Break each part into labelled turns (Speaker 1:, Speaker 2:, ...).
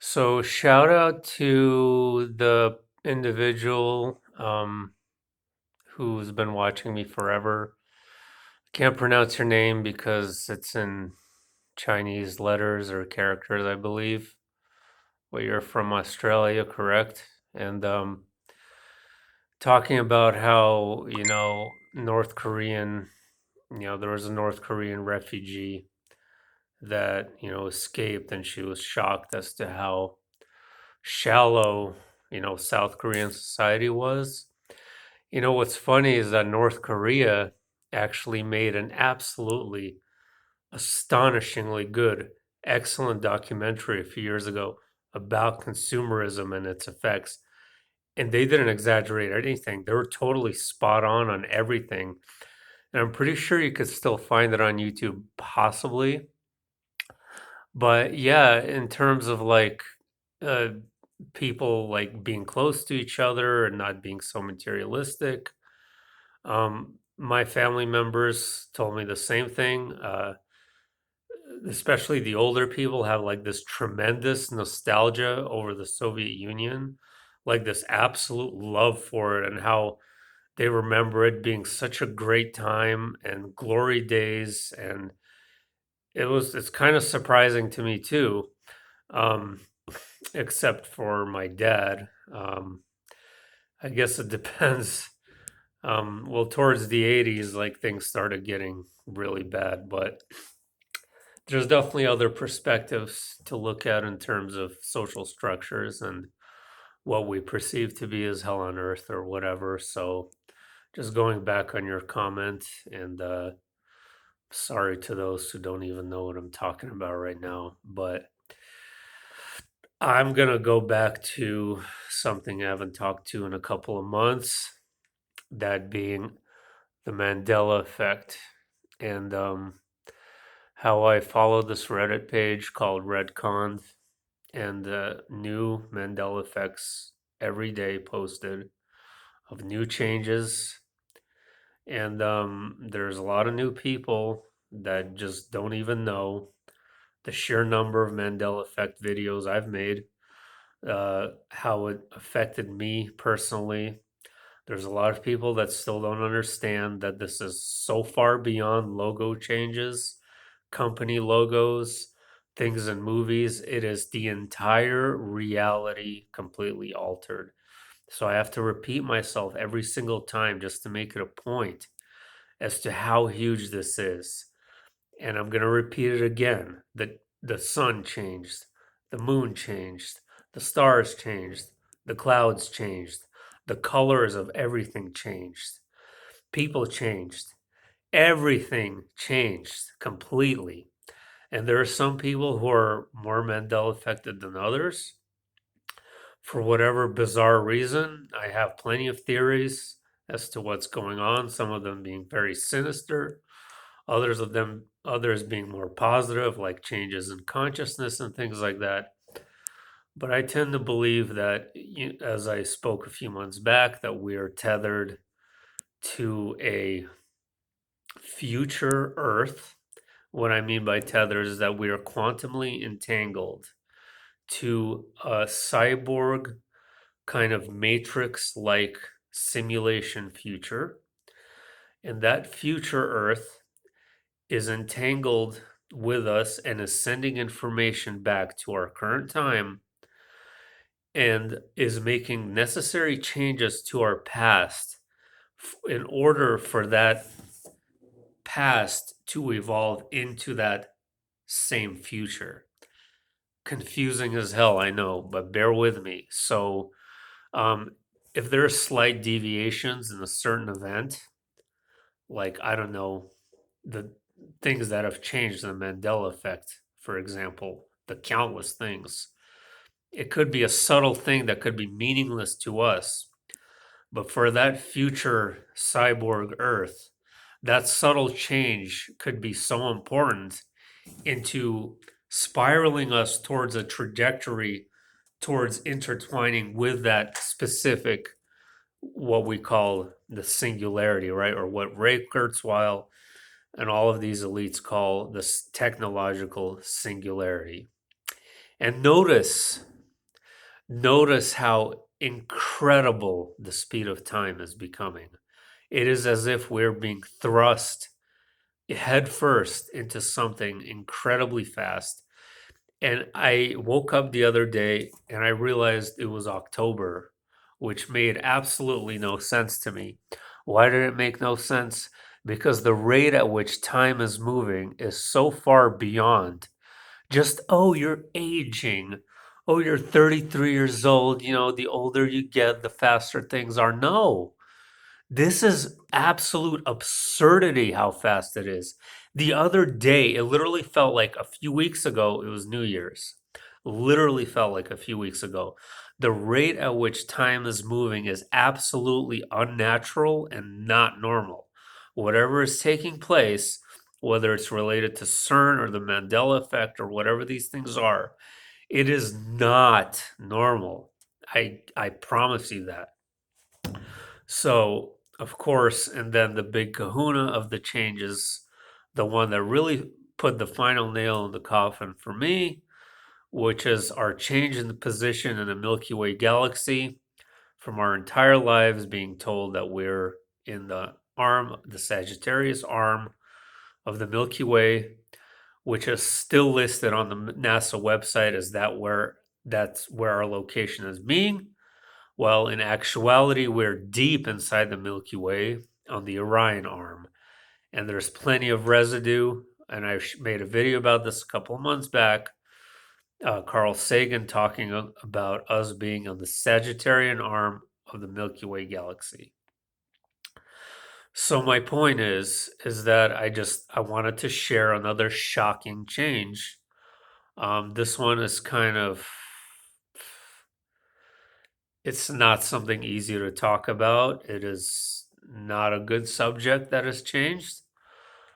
Speaker 1: So shout out to the individual who's been watching me forever. Can't pronounce your name because it's in Chinese letters or characters, I believe. Well, you're from Australia, correct? And talking about how, North Korean, there was a North Korean refugee that, escaped, and she was shocked as to how shallow, South Korean society was. What's funny is that North Korea actually made an absolutely astonishingly good, excellent documentary a few years ago about consumerism and its effects. And they didn't exaggerate anything. They were totally spot on everything. And I'm pretty sure you could still find it on YouTube, possibly. But yeah, in terms of like uh, people like being close to each other and not being so materialistic, my family members told me the same thing. Especially the older people have like this tremendous nostalgia over the Soviet Union, like this absolute love for it, and how they remember it being such a great time and glory days. And it's kind of surprising to me too, um, except for my dad. I guess it depends. Well, towards the 80s, like things started getting really bad, but there's definitely other perspectives to look at in terms of social structures and what we perceive to be as hell on earth or whatever. So, just going back on your comment, and sorry to those who don't even know what I'm talking about right now, but I'm gonna go back to something I haven't talked to in a couple of months, that being the Mandela effect. And how I follow this Reddit page called Redcon, and new Mandela effects every day posted of new changes. And there's a lot of new people that just don't even know the sheer number of Mandela effect videos I've made, how it affected me personally. There's a lot of people that still don't understand that this is so far beyond logo changes, company logos, things in movies. It is the entire reality completely altered. So I have to repeat myself every single time just to make it a point as to how huge this is. And I'm going to repeat it again. The sun changed, the moon changed, the stars changed, the clouds changed, the colors of everything changed, people changed, everything changed completely. And there are some people who are more Mandela affected than others. For whatever bizarre reason, I have plenty of theories as to what's going on, some of them being very sinister, others being more positive, like changes in consciousness and things like that. But I tend to believe that, as I spoke a few months back, that we are tethered to a future Earth. What I mean by tethered is that we are quantumly entangled to a cyborg kind of matrix like simulation future. And that future Earth is entangled with us and is sending information back to our current time and is making necessary changes to our past in order for that past to evolve into that same future. Confusing as hell, I know, but bear with me. So, um, if there are slight deviations in a certain event, like, I don't know, the things that have changed, the Mandela effect, for example, the countless things. It could be a subtle thing that could be meaningless to us, but for that future cyborg Earth, that subtle change could be so important into spiraling us towards a trajectory towards intertwining with that specific, what we call the singularity, right? Or what Ray Kurzweil and all of these elites call this technological singularity. And notice notice how incredible the speed of time is becoming. It is as if we're being thrust headfirst into something incredibly fast. And I woke up the other day and I realized it was October, which made absolutely no sense to me. Why did it make no sense? Because the rate at which time is moving is so far beyond just, oh, you're aging. Oh, you're 33 years old. You know, the older you get, the faster things are. No, this is absolute absurdity how fast it is. The other day, it literally felt like a few weeks ago, it was New Year's. Literally felt like a few weeks ago. The rate at which time is moving is absolutely unnatural and not normal. Whatever is taking place, whether it's related to CERN or the Mandela effect or whatever these things are, it is not normal. I promise you that. So, of course, and then the big kahuna of the changes, the one that really put the final nail in the coffin for me, which is our change in the position in the Milky Way galaxy from our entire lives being told that we're in the arm, the Sagittarius arm of the Milky Way, which is still listed on the NASA website as that's where our location is being. Well, in actuality, we're deep inside the Milky Way on the Orion arm, and there's plenty of residue. And I made a video about this a couple of months back. Carl Sagan talking about us being on the Sagittarian arm of the Milky Way galaxy. So my point is that I wanted to share another shocking change. This one is kind of it's not something easy to talk about. It is not a good subject that has changed,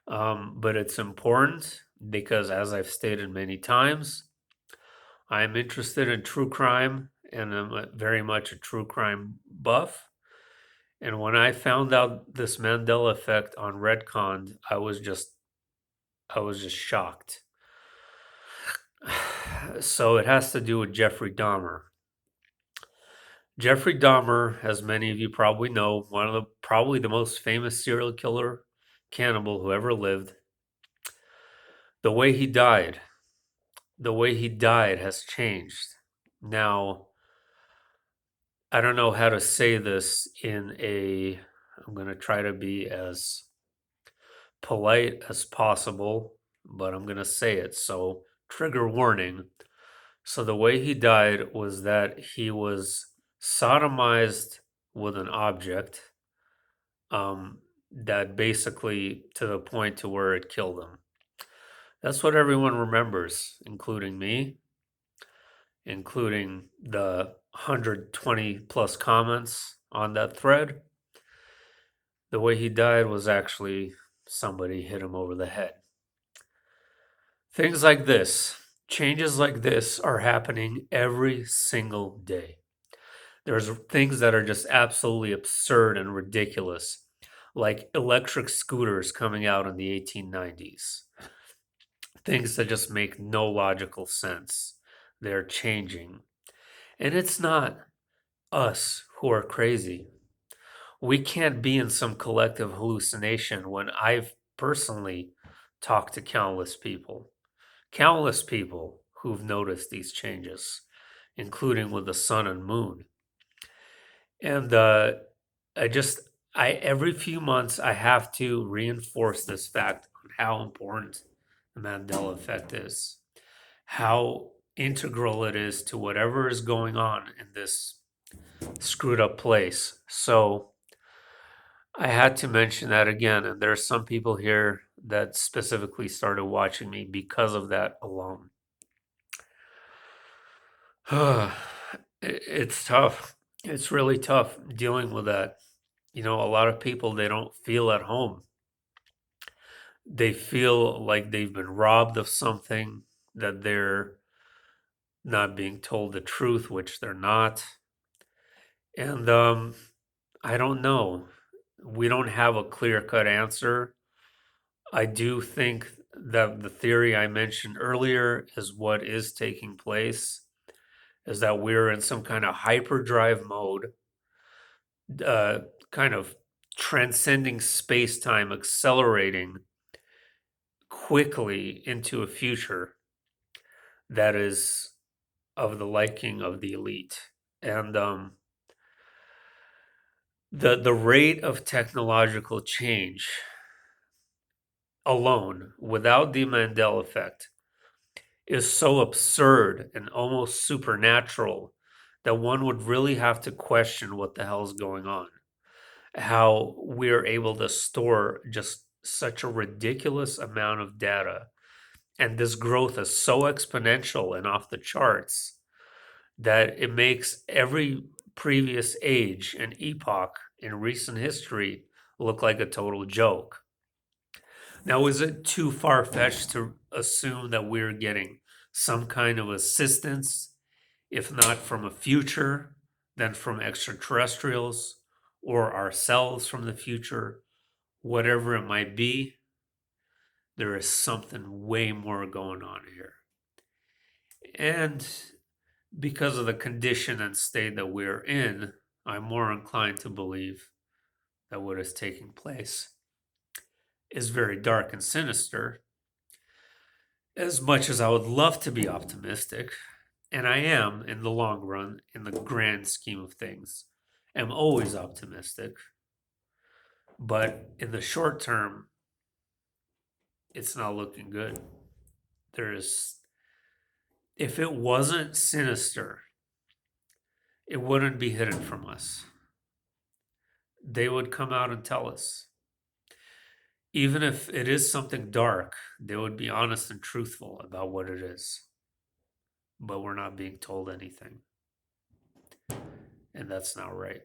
Speaker 1: but it's important because, as I've stated many times, I'm interested in true crime and I'm very much a true crime buff. And when I found out this Mandela effect on Redcon, I was just shocked. So it has to do with Jeffrey Dahmer. Jeffrey Dahmer, as many of you probably know, one of the probably the most famous serial killer cannibal who ever lived. The way he died, the way he died has changed. Now, I don't know how to say this I'm going to try to be as polite as possible, but I'm going to say it. So, trigger warning. So, the way he died was that he was sodomized with an object that basically to the point to where it killed him. That's what everyone remembers, including me, including the 120 plus comments on that thread. The way he died was actually somebody hit him over the head. Things like this, changes like this are happening every single day. There's things that are just absolutely absurd and ridiculous, like electric scooters coming out in the 1890s. Things that just make no logical sense. They're changing. And it's not us who are crazy. We can't be in some collective hallucination when I've personally talked to countless people who've noticed these changes, including with the sun and moon. And I just, every few months, I have to reinforce this fact on how important the Mandela effect is, how integral it is to whatever is going on in this screwed up place. So I had to mention that again. And there are some people here that specifically started watching me because of that alone. It's tough. It's really tough dealing with that. You know, a lot of people, they don't feel at home. They feel like they've been robbed of something, that they're not being told the truth, which they're not. And I don't know. We don't have a clear cut answer. I do think that the theory I mentioned earlier is what is taking place. is that we're in some kind of hyperdrive mode, uh, kind of transcending space time, accelerating quickly into a future that is of the liking of the elite. And the rate of technological change alone, without the Mandela effect, is so absurd and almost supernatural that one would really have to question what the hell's going on. How we're able to store just such a ridiculous amount of data. And this growth is so exponential and off the charts that it makes every previous age and epoch in recent history look like a total joke. Now, is it too far fetched to assume that we're getting some kind of assistance, if not from a future, then from extraterrestrials or ourselves from the future? Whatever it might be, there is something way more going on here. And because of the condition and state that we're in, I'm more inclined to believe that what is taking place is very dark and sinister. As much as I would love to be optimistic, and I am in the long run, in the grand scheme of things, am always optimistic. But in the short term, it's not looking good. There's, if it wasn't sinister, it wouldn't be hidden from us. They would come out and tell us. Even if it is something dark, they would be honest and truthful about what it is. But we're not being told anything. And that's not right.